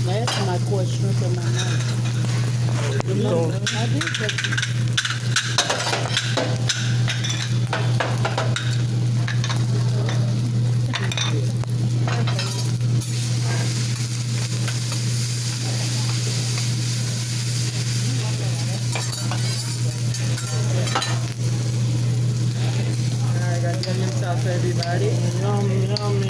Last time I caught shrimp in my mouth. Remember, I did catch Alright, got onion sauce for everybody. yummy, yummy.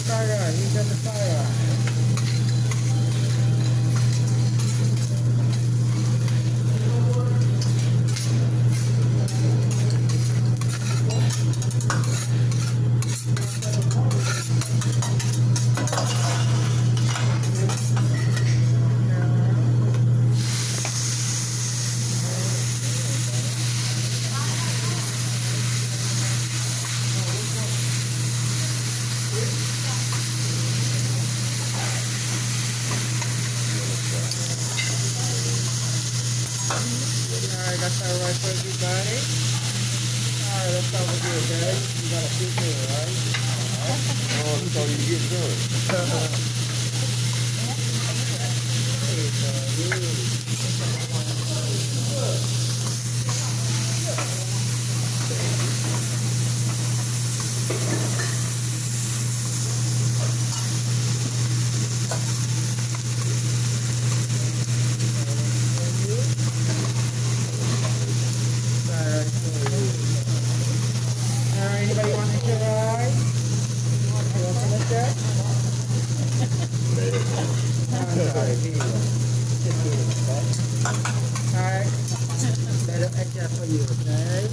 Fire, you got the fire. Alright, that's our right for everybody. Alright, that's how we do it, guys. You gotta keep it, right? Oh, that's all you get done. Alright, anybody want to get right? You want to lick that? Alright, let it extra for you, okay?